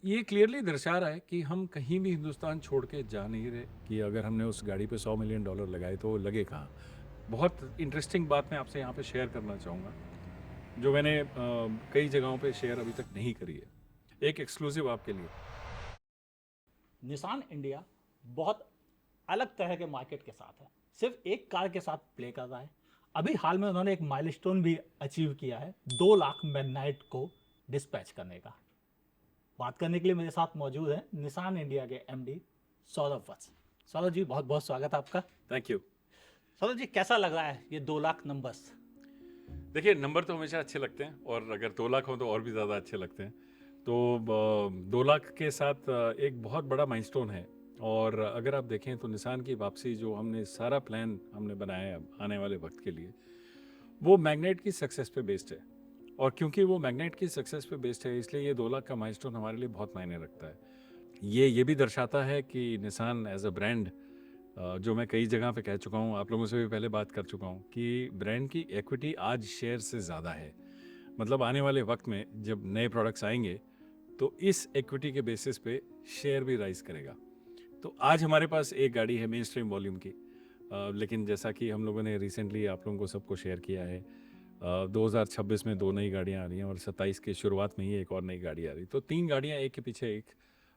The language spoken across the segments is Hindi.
ये क्लियरली दर्शा रहा है कि हम कहीं भी हिंदुस्तान छोड़ के जा नहीं रहे, कि अगर हमने उस गाड़ी पे $100 मिलियन लगाए तो वो लगे कहाँ। बहुत इंटरेस्टिंग बात मैं आपसे यहाँ पे शेयर करना चाहूँगा, जो मैंने कई जगहों पे शेयर अभी तक नहीं करी है, एक एक्सक्लूसिव आपके लिए। निसान इंडिया बहुत अलग तरह के मार्केट के साथ है, सिर्फ एक कार के साथ प्ले कर रहा है। अभी हाल में उन्होंने एक माइलस्टोन भी अचीव किया है, 2 लाख मैग्नाइट को डिस्पैच करने का। बात करने के लिए मेरे साथ मौजूद है निसान इंडिया के एमडी सौरभ वत्स। सौरभ जी, बहुत बहुत स्वागत है आपका। Thank you. सौरभ जी, कैसा लग रहा है ये 2 लाख नंबर्स? देखिए, नंबर तो हमेशा अच्छे लगते हैं, और अगर 2 लाख हो तो और भी ज़्यादा अच्छे लगते हैं। तो 2 लाख के साथ एक बहुत बड़ा माइलस्टोन है। और अगर आप देखें तो निसान की वापसी, जो हमने सारा प्लान हमने बनाया है अब आने वाले वक्त के लिए, वो मैग्नेट की सक्सेस पे बेस्ड है। और क्योंकि वो मैग्नेट की सक्सेस पे बेस्ड है, इसलिए ये 2 लाख का माइलस्टोन हमारे लिए बहुत मायने रखता है। ये भी दर्शाता है कि निसान एज अ ब्रांड, जो मैं कई जगह पे कह चुका हूँ, आप लोगों से भी पहले बात कर चुका हूँ, कि ब्रांड की इक्विटी आज शेयर से ज़्यादा है। मतलब आने वाले वक्त में जब नए प्रोडक्ट्स आएंगे तो इस इक्विटी के बेसिस पे शेयर भी राइज करेगा। तो आज हमारे पास एक गाड़ी है मेन स्ट्रीम वॉल्यूम की, लेकिन जैसा कि हम लोगों ने रिसेंटली आप लोगों को सबको शेयर किया है, 2026 में 2 नई गाड़ियाँ आ रही हैं, और 27 की शुरुआत में ही एक और नई गाड़ी आ रही है। तो 3 गाड़ियाँ एक के पीछे एक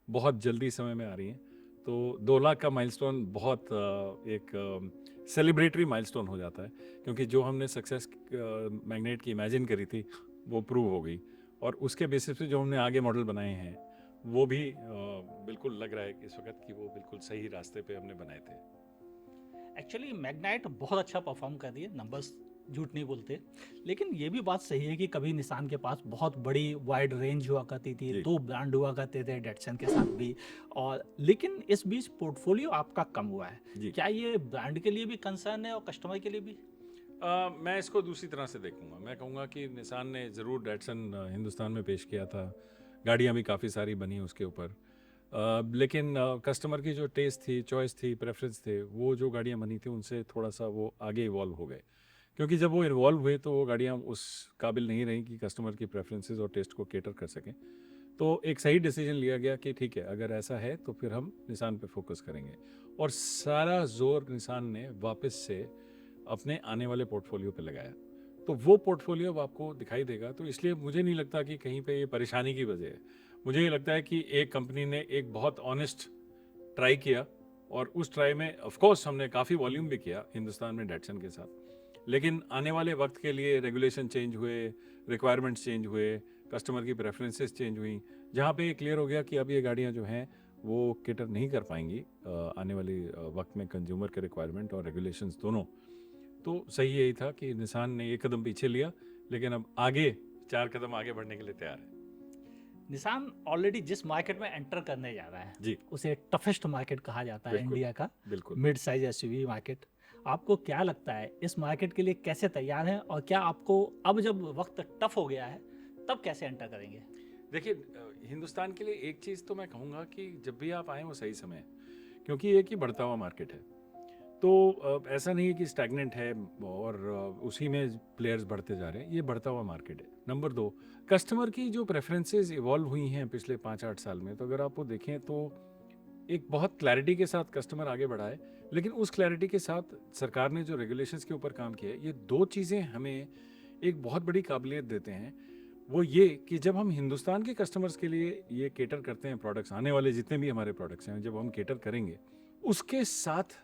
बहुत जल्दी समय में आ रही हैं। तो 2 लाख का माइलस्टोन बहुत एक सेलिब्रेटरी माइलस्टोन हो जाता है, क्योंकि जो हमने सक्सेस मैग्नेट की इमेजिन करी थी वो प्रूव हो गई। और उसके बेसिस पे जो हमने आगे मॉडल बनाए हैं वो भी बिल्कुल लग रहा है कि इस वक्त कि वो बिल्कुल सही रास्ते पे हमने बनाए थे। एक्चुअली मैग्नाइट बहुत अच्छा परफॉर्म कर रही है, नंबर्स झूठ नहीं बोलते। लेकिन ये भी बात सही है कि कभी निसान के पास बहुत बड़ी वाइड रेंज हुआ करती थी, जी 2 ब्रांड हुआ करते थे डेटसन के साथ भी। और लेकिन इस बीच पोर्टफोलियो आपका कम हुआ है। जी। क्या ये ब्रांड के लिए भी कंसर्न है और कस्टमर के लिए भी? मैं इसको दूसरी तरह से देखूंगा। मैं कहूँगा कि निसान ने ज़रूर डैटसन हिंदुस्तान में पेश किया था, गाड़ियाँ भी काफ़ी सारी बनी उसके ऊपर, लेकिन कस्टमर की जो टेस्ट थी, चॉइस थी, प्रेफरेंस थे, वो जो गाड़ियाँ बनी थी उनसे थोड़ा सा वो आगे इवॉल्व हो गए। क्योंकि जब वो इन्वॉल्व हुए तो वो गाड़ियाँ उस काबिल नहीं रहीं कि कस्टमर की प्रेफरेंसेस और टेस्ट को केटर कर सकें। तो एक सही डिसीजन लिया गया कि ठीक है, अगर ऐसा है तो फिर हम निसान पे फोकस करेंगे, और सारा जोर निसान ने वापस से अपने आने वाले पोर्टफोलियो पे लगाया। तो वो पोर्टफोलियो अब आपको दिखाई देगा। तो इसलिए मुझे नहीं लगता कि कहीं पे ये परेशानी की वजह है। मुझे ये लगता है कि एक कंपनी ने एक बहुत ऑनेस्ट ट्राई किया, और उस ट्राई में ऑफ कोर्स हमने काफ़ी वॉल्यूम भी किया हिंदुस्तान में डैटसन के साथ। लेकिन आने वाले वक्त के लिए रेगुलेशन चेंज हुए, रिक्वायरमेंट्स चेंज हुए, कस्टमर की प्रेफरेंसेस चेंज हुई, जहाँ पे ये क्लियर हो गया कि अब ये गाड़ियाँ जो हैं वो केटर नहीं कर पाएंगी आने वाली वक्त में कंज्यूमर के रिक्वायरमेंट और रेगुलेशंस दोनों। तो सही यही था कि निसान ने एक कदम पीछे लिया, लेकिन अब आगे 4 कदम आगे बढ़ने के लिए तैयार है। निसान ऑलरेडी जिस मार्केट में एंटर करने जा रहा है जी उसे टफेस्ट मार्केट कहा जाता है, बिल्कुल इंडिया का बिल्कुल। Mid size SUV market. आपको क्या लगता है इस मार्केट के लिए कैसे तैयार हैं, और क्या आपको अब जब वक्त टफ हो गया है तब कैसे एंटर करेंगे? देखिए, हिंदुस्तान के लिए एक चीज़ तो मैं कहूँगा कि जब भी आप आएँ वो सही समय है, क्योंकि एक ही बढ़ता हुआ मार्केट है। तो ऐसा नहीं है कि स्टैग्नेंट है और उसी में प्लेयर्स बढ़ते जा रहे हैं। ये बढ़ता हुआ मार्केट है। नंबर 2, कस्टमर की जो प्रेफरेंसेस इवॉल्व हुई हैं पिछले 5-8 साल में, तो अगर आप वो देखें तो एक बहुत क्लैरिटी के साथ कस्टमर आगे बढ़ा है। लेकिन उस क्लैरिटी के साथ सरकार ने जो रेगुलेशंस के ऊपर काम किया है, ये 2 चीज़ें हमें एक बहुत बड़ी काबिलियत देते हैं। वो ये कि जब हम हिंदुस्तान के कस्टमर्स के लिए ये केटर करते हैं प्रोडक्ट्स, आने वाले जितने भी हमारे प्रोडक्ट्स हैं जब हम केटर करेंगे, उसके साथ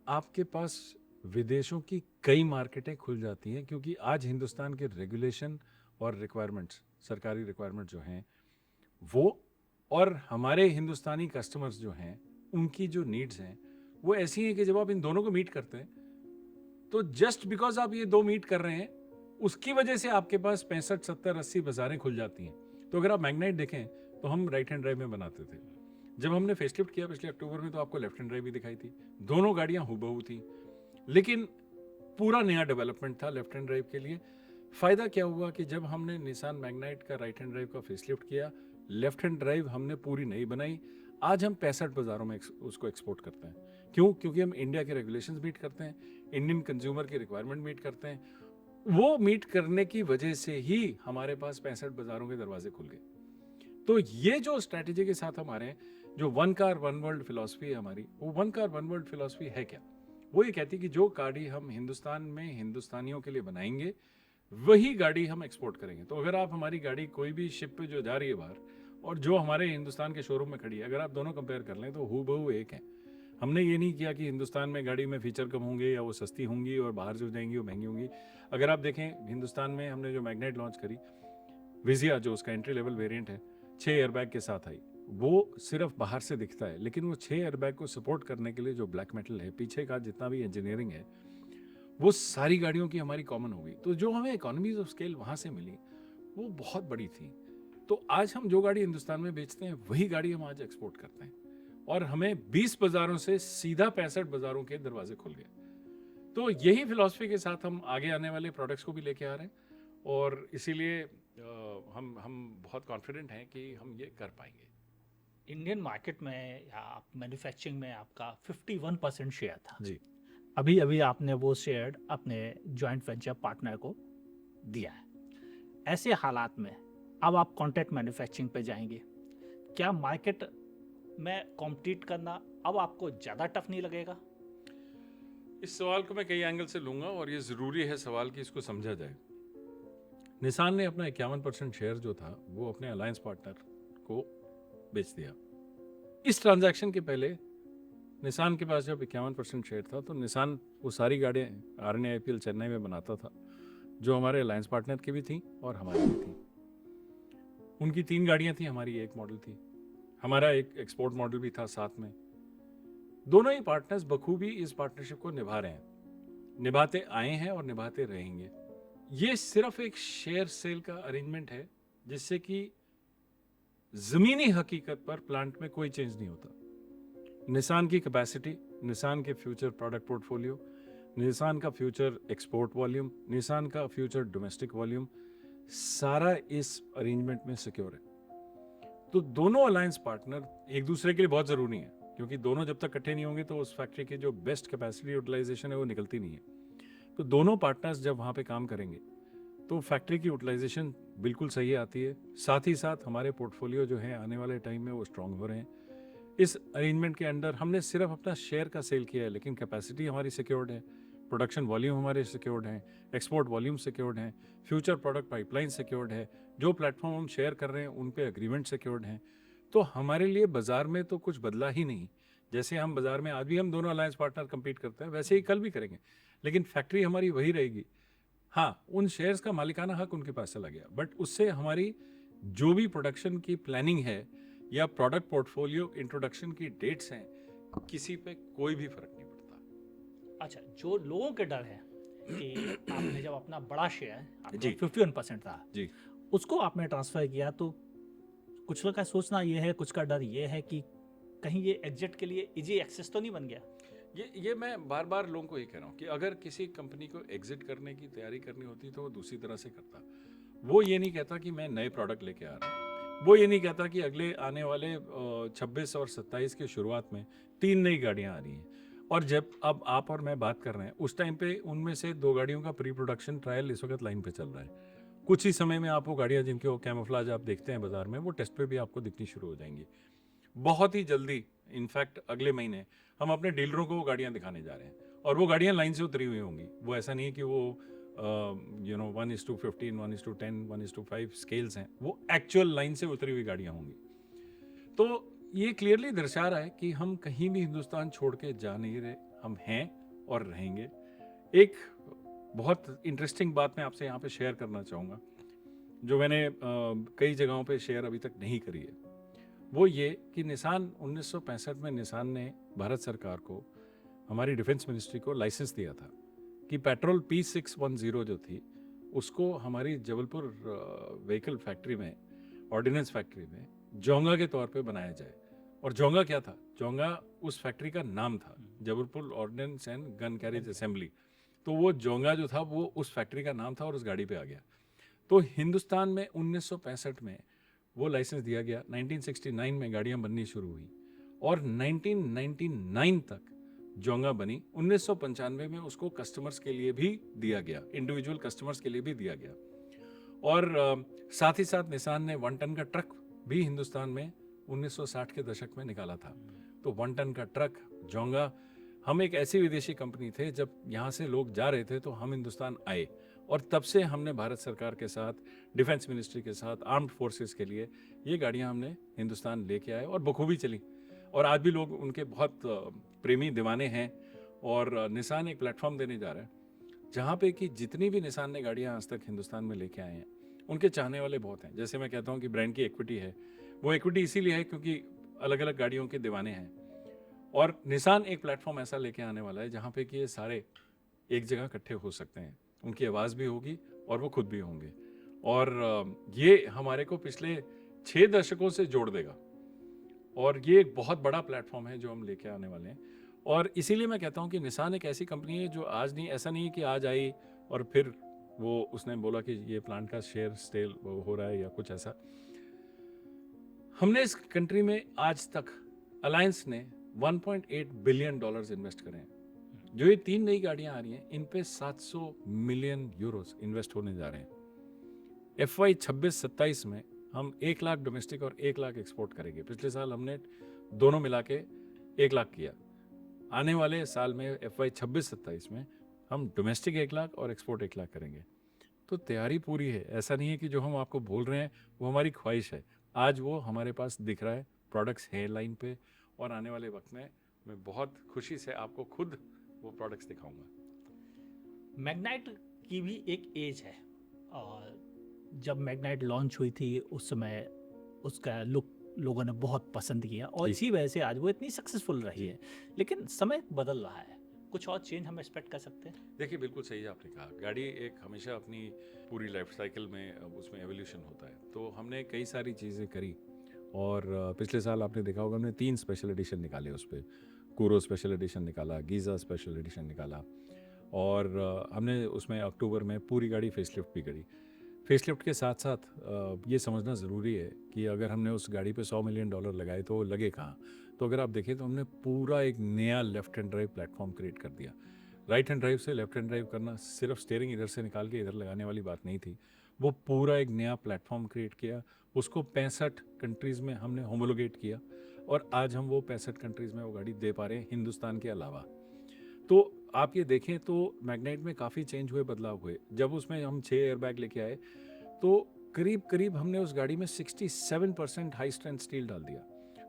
आपके पास विदेशों की कई मार्केटें खुल जाती हैं, क्योंकि आज हिंदुस्तान के रेगुलेशन और रिक्वायरमेंट्स, सरकारी रिक्वायरमेंट जो हैं वो, और हमारे हिंदुस्तानी कस्टमर्स जो हैं उनकी जो नीड्स हैं वो ऐसी हैं कि जब आप इन दोनों को मीट करते हैं, तो जस्ट बिकॉज आप ये 2 मीट कर रहे हैं, उसकी वजह से आपके पास 65, 70, 80 बाजारें खुल जाती हैं। तो अगर आप मैग्नाइट देखें तो हम राइट हैंड ड्राइव में बनाते थे। जब हमने फेसलिफ्ट किया पिछले अक्टूबर में तो आपको लेफ्ट हैंड ड्राइव भी दिखाई थी। दोनों गाड़ियां हूबहू थी, लेकिन पूरा नया डेवलपमेंट था लेफ्ट हैंड ड्राइव के लिए। फ़ायदा क्या हुआ कि जब हमने निसान मैग्नाइट का राइट हैंड ड्राइव का फेसलिफ्ट किया, लेफ्ट हैंड ड्राइव हमने पूरी नई बनाई। आज हम 65 बाज़ारों में उसको एक्सपोर्ट करते हैं। क्यों? क्योंकि हम इंडिया के रेगुलेशंस मीट करते हैं, इंडियन कंज्यूमर की रिक्वायरमेंट मीट करते हैं। वो मीट करने की वजह से ही हमारे पास 65 बाज़ारों के दरवाजे खुल गए। तो ये जो स्ट्रैटेजी के साथ हम आ रहे हैं, जो one car one world philosophy है हमारी, वो one car one world philosophy है क्या? वो ये कहती है कि जो गाड़ी हम हिंदुस्तान में हिंदुस्तानियों के लिए बनाएंगे, वही गाड़ी हम एक्सपोर्ट करेंगे। तो अगर आप हमारी गाड़ी कोई भी शिप पे जो जा रही है बाहर, और जो हमारे हिंदुस्तान के शोरूम में खड़ी है, अगर आप दोनों कंपेयर कर लें तो हूबहू एक है। हमने ये नहीं किया कि हिंदुस्तान में गाड़ी में फीचर कम होंगे या वो सस्ती होंगी और बाहर जो जाएंगी वो महंगी होंगी। अगर आप देखें, हिंदुस्तान में हमने जो मैग्नेट लॉन्च करी, विजिया, जो उसका एंट्री लेवल वेरिएंट है, 6 एयरबैग के साथ आई। वो सिर्फ बाहर से दिखता है, लेकिन वो 6 एयरबैग को सपोर्ट करने के लिए जो ब्लैक मेटल है, पीछे का जितना भी इंजीनियरिंग है, वो सारी गाड़ियों की हमारी कॉमन होगी। तो जो हमें इकोनॉमीज ऑफ स्केल वहाँ से मिली, वो बहुत बड़ी थी। तो आज हम जो गाड़ी हिंदुस्तान में बेचते हैं, वही गाड़ी हम आज एक्सपोर्ट करते हैं, और हमें 20 बाजारों से सीधा 65 बाजारों के दरवाजे खुल गए। तो यही फिलॉसफी के साथ हम आगे आने वाले प्रोडक्ट्स को भी लेके आ रहे हैं, और इसीलिए हम बहुत कॉन्फिडेंट हैं कि हम ये कर पाएंगे। इंडियन मार्केट में या मैन्युफैक्चरिंग में आपका 51% शेयर था जी। अभी अभी आपने वो शेयर अपने जॉइंट वेंचर पार्टनर को दिया है। ऐसे हालात में अब आप कॉन्ट्रैक्ट मैन्युफैक्चरिंग पे जाएंगे, क्या मार्केट में कॉम्पीट करना अब आपको ज़्यादा टफ नहीं लगेगा? इस सवाल को मैं कई एंगल से लूंगा, और ये ज़रूरी है सवाल कि इसको समझा जाए। निसान ने अपना 51% शेयर जो था वो अपने अलायंस पार्टनर को बेच दिया। इस ट्रांजैक्शन के पहले निसान के पास जब 51% शेयर था, तो निसान वो सारी गाड़ियाँ RNA-IPL चेन्नई में बनाता था, जो हमारे अलायंस पार्टनर की भी थी और हमारी भी थी। उनकी 3 गाड़ियाँ थी, हमारी एक मॉडल थी, हमारा एक एक्सपोर्ट मॉडल भी था साथ में। दोनों ही पार्टनर्स बखूबी इस पार्टनरशिप को निभा रहे हैं, निभाते आए हैं और निभाते रहेंगे। ये सिर्फ एक शेयर सेल का अरेंजमेंट है, जिससे कि जमीनी हकीकत पर प्लांट में कोई चेंज नहीं होता। निसान की कैपेसिटी, निसान के फ्यूचर प्रोडक्ट पोर्टफोलियो, निसान का फ्यूचर एक्सपोर्ट वॉल्यूम, निसान का फ्यूचर डोमेस्टिक वॉल्यूम, सारा इस अरेंजमेंट में सिक्योर है। तो दोनों अलायंस पार्टनर एक दूसरे के लिए बहुत ज़रूरी है, क्योंकि दोनों जब तक इकट्ठे नहीं होंगे तो उस फैक्ट्री की जो बेस्ट कैपेसिटी यूटिलाइजेशन है वो निकलती नहीं है। तो दोनों पार्टनर्स जब वहाँ पे काम करेंगे तो फैक्ट्री की यूटिलाइजेशन बिल्कुल सही आती है। साथ ही साथ हमारे पोर्टफोलियो जो है आने वाले टाइम में वो स्ट्रांग हो रहे हैं। इस अरेंजमेंट के अंडर हमने सिर्फ अपना शेयर का सेल किया है, लेकिन कैपेसिटी हमारी सिक्योर्ड है, प्रोडक्शन वॉल्यूम हमारे सिक्योर्ड हैं, एक्सपोर्ट वॉल्यूम सिक्योर्ड हैं, फ्यूचर प्रोडक्ट पाइपलाइन सिक्योर्ड है, जो प्लेटफॉर्म हम शेयर कर रहे हैं उन पे एग्रीमेंट सिक्योर्ड हैं। तो हमारे लिए बाजार में तो कुछ बदला ही नहीं। जैसे हम बाजार में आज भी हम दोनों अलायंस पार्टनर compete करते हैं, वैसे ही कल भी करेंगे, लेकिन फैक्ट्री हमारी वही रहेगी। हाँ, उन शेयर्स का मालिकाना हक उनके पास चला गया, बट उससे हमारी जो भी प्रोडक्शन की प्लानिंग है या प्रोडक्ट पोर्टफोलियो इंट्रोडक्शन की डेट्स हैं, किसी पे कोई भी फर्क नहीं पड़ता। अच्छा, जो लोगों के डर है कि आपने जब अपना बड़ा शेयर जी। 51% था जी। उसको आपने ट्रांसफर किया, तो कुछ लोग का सोचना ये है, कुछ का डर ये है कि कहीं ये एग्जिट के लिए इजी एक्सेस तो नहीं बन गया। ये मैं बार बार लोगों को ये कह रहा हूँ कि अगर किसी कंपनी को एग्जिट करने की तैयारी करनी होती तो वो दूसरी तरह से करता। वो ये नहीं कहता कि मैं नए प्रोडक्ट लेके आ रहा हूँ, वो ये नहीं कहता कि अगले आने वाले 26 और 27 के शुरुआत में 3 नई गाड़ियाँ आ रही हैं, और जब अब आप और मैं बात कर रहे हैं उस टाइम पे उनमें से 2 गाड़ियों का प्री प्रोडक्शन ट्रायल इस वक्त लाइन पे चल रहा है। कुछ ही समय में आप वो गाड़ियाँ जिनके वो कैमोफ्लेज आप देखते हैं बाजार में, वो टेस्ट पे भी आपको दिखनी शुरू हो जाएंगी बहुत ही जल्दी। इनफैक्ट अगले महीने हम अपने डीलरों को वो गाड़ियाँ दिखाने जा रहे हैं, और वो गाड़ियाँ लाइन से उतरी हुई होंगी। वो ऐसा नहीं है कि वो 1:15, 1:10, 1:5 स्केल्स हैं, वो एक्चुअल लाइन से उतरी हुई गाड़ियाँ होंगी। तो ये क्लियरली दर्शा रहा है कि हम कहीं भी हिंदुस्तान छोड़ के जा नहीं रहे, हम हैं और रहेंगे। एक बहुत इंटरेस्टिंग बात मैं आपसे यहाँ पे शेयर करना चाहूँगा, जो मैंने कई जगहों पे शेयर अभी तक नहीं करी है। वो ये कि निसान 1965 में निसान ने भारत सरकार को, हमारी डिफेंस मिनिस्ट्री को लाइसेंस दिया था कि पेट्रोल P610 जो थी उसको हमारी जबलपुर व्हीकल फैक्ट्री में, ऑर्डिनेंस फैक्ट्री में जोंगा के तौर पे बनाया जाए। और जोंगा क्या था? जोंगा उस फैक्ट्री का नाम था, Jabalpur ordnance and gun carriage assembly. तो वो जोंगा जो था वो उस फैक्ट्री का नाम था और उस गाड़ी पे आ गया। तो हिंदुस्तान में 1965 में वो लाइसेंस दिया गया, 1969 में गाड़ियाँ बननी शुरू हुई और 1999 तक जोंगा बनी। 1995 में उसको कस्टमर्स के लिए भी दिया गया, इंडिविजुअल कस्टमर्स के लिए भी दिया गया। और साथ ही साथ निसान ने 1 टन का ट्रक भी हिंदुस्तान में 1960 के दशक में निकाला था। तो 1 टन का ट्रक, जोंगा, हम एक ऐसी विदेशी कंपनी थे, जब यहाँ से लोग जा रहे थे तो हम हिंदुस्तान आए, और तब से हमने भारत सरकार के साथ, डिफेंस मिनिस्ट्री के साथ, आर्म्ड फोर्सेस के लिए ये गाड़ियाँ हमने हिंदुस्तान लेके आए और बखूबी चली। और आज भी लोग उनके बहुत प्रेमी दीवाने हैं। और निसान एक प्लेटफॉर्म देने जा रहा है जहाँ पे कि जितनी भी निसान ने गाड़ियाँ आज तक हिंदुस्तान में लेके आए हैं, उनके चाहने वाले बहुत हैं। जैसे मैं कहता हूँ कि ब्रांड की इक्विटी है, वो इक्विटी इसीलिए है क्योंकि अलग अलग गाड़ियों के दीवाने हैं। और निसान एक प्लेटफॉर्म ऐसा लेके आने वाला है जहाँ पे कि ये सारे एक जगह इकट्ठे हो सकते हैं, उनकी आवाज़ भी होगी और वो खुद भी होंगे। और ये हमारे को पिछले 6 दशकों से जोड़ देगा, और ये एक बहुत बड़ा प्लेटफॉर्म है जो हम लेके आने वाले हैं। और इसीलिए मैं कहता हूँ कि निसान एक ऐसी कंपनी है जो आज नहीं, ऐसा नहीं है कि आज आई और फिर वो उसने बोला कि ये प्लांट का शेयर स्टेल हो रहा है या कुछ ऐसा। हमने इस कंट्री में आज तक अलायंस ने $1.8 बिलियन इन्वेस्ट करे हैं। जो ये 3 नई गाड़ियां आ रही हैं, इन पे 700 मिलियन यूरोस इन्वेस्ट होने जा रहे हैं। FY 26-27 में हम 1 लाख डोमेस्टिक और 1 लाख एक्सपोर्ट करेंगे। पिछले साल हमने दोनों मिला के 1 लाख किया। आने वाले साल में FY 26-27 में हम डोमेस्टिक 1 लाख और एक्सपोर्ट 1 लाख करेंगे। तो तैयारी पूरी है। ऐसा नहीं है कि जो हम आपको बोल रहे हैं वो हमारी ख्वाहिश है। आज वो हमारे पास दिख रहा है, प्रोडक्ट्स है लाइन पे, और आने वाले वक्त में मैं बहुत खुशी से आपको खुद वो प्रोडक्ट्स दिखाऊंगा। मैग्नाइट की भी एक एज है, और जब मैग्नाइट लॉन्च हुई थी उस समय उसका लुक लोगों ने बहुत पसंद किया, और जी। इसी वजह से आज वो इतनी सक्सेसफुल रही है। लेकिन समय बदल रहा है, कुछ और चेंज हम एक्सपेक्ट कर सकते हैं? देखिए, बिल्कुल सही आपने कहा। गाड़ी एक हमेशा अपनी पूरी लाइफ साइकिल में उसमें एवोल्यूशन होता है। तो हमने कई सारी चीज़ें करी, और पिछले साल आपने देखा होगा हमने 3 स्पेशल एडिशन निकाले उस पर। कूरो स्पेशल एडिशन निकाला, गीज़ा स्पेशल एडिशन निकाला, और हमने उसमें अक्टूबर में पूरी गाड़ी फेसलिफ्ट भी करी। फेसलिफ्ट के साथ साथ ये समझना ज़रूरी है कि अगर हमने उस गाड़ी पे $100 मिलियन लगाए तो वो लगे कहाँ। तो अगर आप देखें तो हमने पूरा एक नया left hand drive platform create कर दिया। राइट हैंड ड्राइव से लेफ्ट हैंड ड्राइव करना सिर्फ स्टीयरिंग इधर से निकाल के इधर लगाने वाली बात नहीं थी। वो पूरा एक नया प्लेटफॉर्म क्रिएट किया, उसको 65 कंट्रीज़ में हमने होमोलोगेट किया, और आज हम वो 65 कंट्रीज़ में वो गाड़ी दे पा रहे हैं हिंदुस्तान के अलावा। तो आप ये देखें तो मैग्नाइट में काफ़ी चेंज हुए, बदलाव हुए। जब उसमें हम 6 एयरबैग लेके आए तो करीब करीब हमने उस गाड़ी में 67% हाई स्ट्रेंथ स्टील डाल दिया,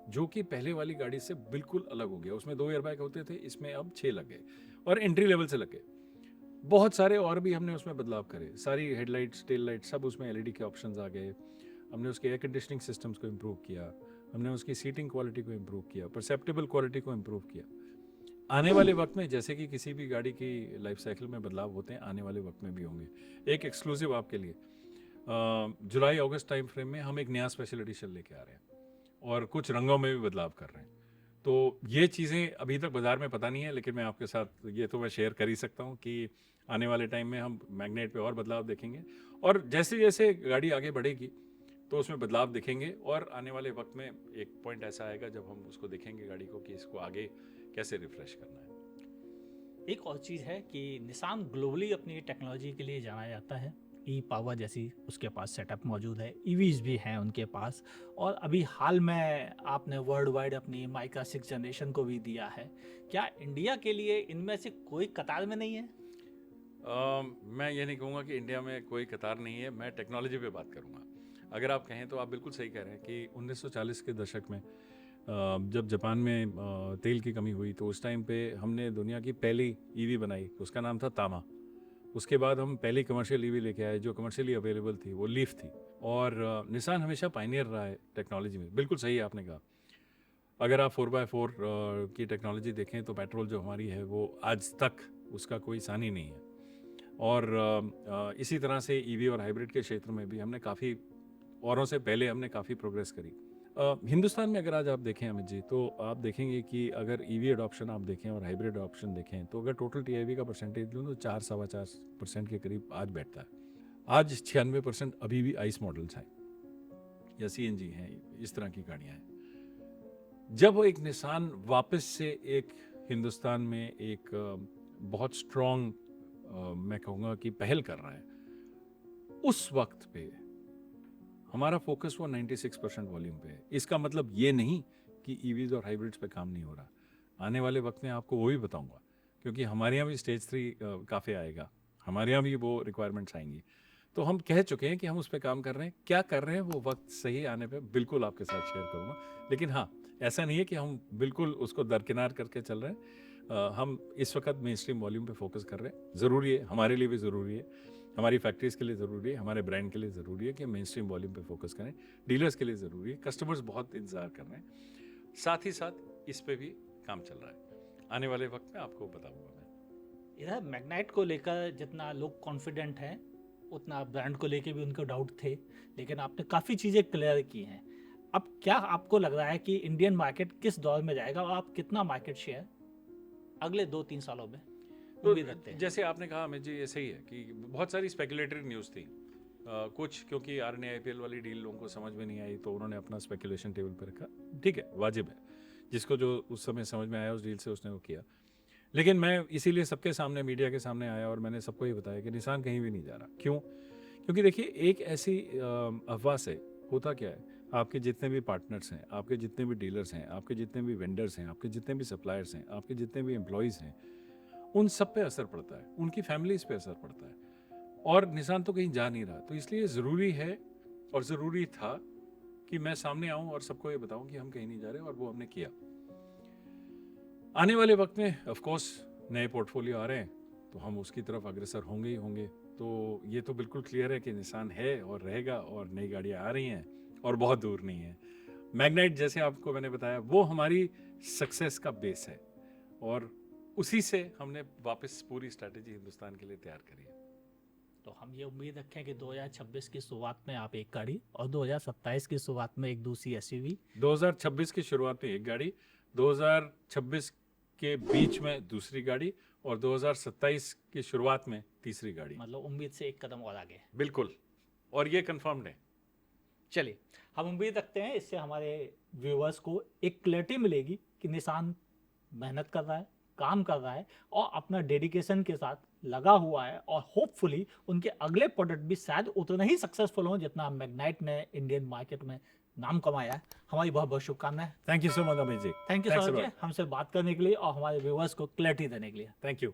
जो कि पहले वाली गाड़ी से बिल्कुल अलग हो गया। उसमें 2 एयरबैग होते थे, इसमें अब 6 लग गए, और एंट्री लेवल से लग गए। बहुत सारे और भी हमने उसमें बदलाव करे। सारी हेडलाइट्स, टेल लाइट, सब उसमें LED के ऑप्शंस आ गए। हमने उसके एयर कंडीशनिंग सिस्टम्स को इम्प्रूव किया, हमने उसकी सीटिंग क्वालिटी को इम्प्रूव किया, परसेप्टेबल क्वालिटी को इम्प्रूव किया। आने वाले वक्त में, जैसे कि किसी भी गाड़ी की लाइफ साइकिल में बदलाव होते हैं, आने वाले वक्त में भी होंगे। एक एक्सक्लूसिव आपके लिए, जुलाई अगस्त टाइम फ्रेम में हम एक नया स्पेशल एडिशन लेके आ रहे हैं, और कुछ रंगों में भी बदलाव कर रहे हैं। तो ये चीज़ें अभी तक बाज़ार में पता नहीं है, लेकिन मैं आपके साथ ये तो मैं शेयर कर ही सकता हूँ कि आने वाले टाइम में हम मैग्नेट पे और बदलाव देखेंगे, और जैसे जैसे गाड़ी आगे बढ़ेगी तो उसमें बदलाव दिखेंगे। और आने वाले वक्त में एक पॉइंट ऐसा आएगा जब हम उसको देखेंगे गाड़ी को कि इसको आगे कैसे रिफ्रेश करना है। एक और चीज़ है कि निसान ग्लोबली अपनी टेक्नोलॉजी के लिए जाना जाता है। ई पावर जैसी उसके पास सेटअप मौजूद है, ईवीज भी हैं उनके पास, और अभी हाल में आपने वर्ल्ड वाइड अपनी माइका 6 जनरेशन को भी दिया है। क्या इंडिया के लिए इनमें से कोई कतार में नहीं है? मैं ये नहीं कहूँगा कि इंडिया में कोई कतार नहीं है, मैं टेक्नोलॉजी पे बात करूँगा। अगर आप कहें तो आप बिल्कुल सही कह रहे हैं कि 1940 के दशक में जब जापान में तेल की कमी हुई, तो उस टाइम पे हमने दुनिया की पहली EV बनाई, उसका नाम था तामा। उसके बाद हम पहली कमर्शियल EV लेके आए जो कमर्शियली अवेलेबल थी, वो लीफ थी। और निसान हमेशा पायनियर रहा है टेक्नोलॉजी में। बिल्कुल सही है आपने कहा। अगर आप 4x4 की टेक्नोलॉजी देखें तो पेट्रोल जो हमारी है वो आज तक उसका कोई सानी नहीं है। और इसी तरह से EV और हाइब्रिड के क्षेत्र में भी हमने काफ़ी, औरों से पहले हमने काफ़ी प्रोग्रेस करी। हिंदुस्तान में अगर आज आप देखें अमित जी, तो आप देखेंगे कि अगर EV अडॉप्शन आप देखें और हाइब्रिड अडॉप्शन देखें, तो अगर टोटल TIV का परसेंटेज लूँ तो 4-4.25% के करीब आज बैठता है। आज 96% अभी भी आइस मॉडल्स हैं या CNG हैं, इस तरह की गाड़ियाँ हैं। जब वो एक निसान वापस से एक हिंदुस्तान में एक बहुत स्ट्रॉन्ग मैं कहूँगा कि पहल कर रहा है, उस वक्त पे हमारा फोकस वो 96% वॉल्यूम पे है। इसका मतलब ये नहीं कि ईवीज और हाइब्रिड्स पे काम नहीं हो रहा। आने वाले वक्त में आपको वो भी बताऊंगा, क्योंकि हमारे यहाँ भी स्टेज 3 काफ़ी आएगा, हमारे यहाँ भी वो रिक्वायरमेंट्स आएंगी। तो हम कह चुके हैं कि हम उस पर काम कर रहे हैं। क्या कर रहे हैं वो वक्त सही आने पे बिल्कुल आपके साथ शेयर करूँगा। लेकिन हाँ, ऐसा नहीं है कि हम बिल्कुल उसको दरकिनार करके चल रहे हैं। हम इस वक्त मेन स्ट्रीम वॉल्यूम पे फोकस कर रहे हैं। ज़रूरी है, हमारे लिए भी ज़रूरी है, हमारी फैक्ट्रीज़ के लिए ज़रूरी है, हमारे ब्रांड के लिए ज़रूरी है कि हम मेन स्ट्रीम वॉल्यूम पे फोकस करें। डीलर्स के लिए ज़रूरी है, कस्टमर्स बहुत इंतज़ार कर रहे हैं। साथ ही साथ इस पे भी काम चल रहा है। आने वाले वक्त में आपको बताऊंगा मैं। इधर मैग्नाइट को लेकर जितना लोग कॉन्फिडेंट हैं, उतना ब्रांड को लेके भी उनको डाउट थे, लेकिन आपने काफ़ी चीज़ें क्लियर की हैं। अब क्या आपको लग रहा है कि इंडियन मार्केट किस दौर में जाएगा और आप कितना मार्केट शेयर अगले 2-3 सालों में उम्मीद रखते हैं? जैसे आपने कहा अमित जी, ऐसे ही है कि बहुत सारी स्पेकुलेटरी न्यूज़ थी। कुछ क्योंकि आरएनए आईपीएल वाली डील लोगों को समझ में नहीं आई, तो उन्होंने अपना स्पेकुलेशन टेबल पर रखा। ठीक है, वाजिब है, जिसको जो उस समय समझ में आया उस डील से उसने वो किया। लेकिन मैं इसीलिए सबके सामने, मीडिया के सामने आया और मैंने सबको ये बताया कि निसान कहीं भी नहीं जा रहा। क्यों? क्योंकि देखिए, एक ऐसी अफवाह से होता क्या है, आपके जितने भी पार्टनर्स हैं, आपके जितने भी डीलर्स हैं, आपके जितने भी वेंडर्स हैं, आपके जितने भी सप्लायर्स हैं, आपके जितने भी एम्प्लॉयज़ हैं, उन सब पे असर पड़ता है, उनकी फैमिलीज़ पे असर पड़ता है। और निसान तो कहीं जा नहीं रहा। तो इसलिए ज़रूरी है और ज़रूरी था कि मैं सामने आऊँ और सबको ये बताऊँ कि हम कहीं नहीं जा रहे, और वो हमने किया। आने वाले वक्त में ऑफ कोर्स नए पोर्टफोलियो आ रहे हैं, तो हम उसकी तरफ अग्रसर होंगे ही होंगे। तो ये तो बिल्कुल क्लियर है कि निसान है और रहेगा, और नई गाड़ियाँ आ रही हैं और बहुत दूर नहीं है। मैग्नाइट, जैसे आपको मैंने बताया, वो हमारी सक्सेस का बेस है, और उसी से हमने वापस पूरी स्ट्रैटेजी हिंदुस्तान के लिए तैयार करी है। तो हम ये उम्मीद रखें कि 2026 की शुरुआत में आप एक गाड़ी और 2027 की शुरुआत में एक दूसरी एसयूवी, 2026 की शुरुआत में एक गाड़ी, 2026 के बीच में दूसरी गाड़ी, और 2027 की शुरुआत में तीसरी गाड़ी। मतलब उम्मीद से एक कदम और आगे। बिल्कुल, और ये कंफर्म्ड है। चलिए, हम उम्मीद रखते हैं इससे हमारे व्यूअर्स को एक क्लैरिटी मिलेगी कि निसान मेहनत कर रहा है, काम कर रहा है और अपना डेडिकेशन के साथ लगा हुआ है, और होपफुली उनके अगले प्रोडक्ट भी शायद उतना ही सक्सेसफुल हों जितना मैग्नाइट ने इंडियन मार्केट में नाम कमाया है। हमारी बहुत बहुत शुभकामनाएं। Thank you so much Amit ji. Thank you Thanks so a much lot. हमसे बात करने के लिए और हमारे व्यूअर्स को क्लैरिटी देने के लिए। Thank you.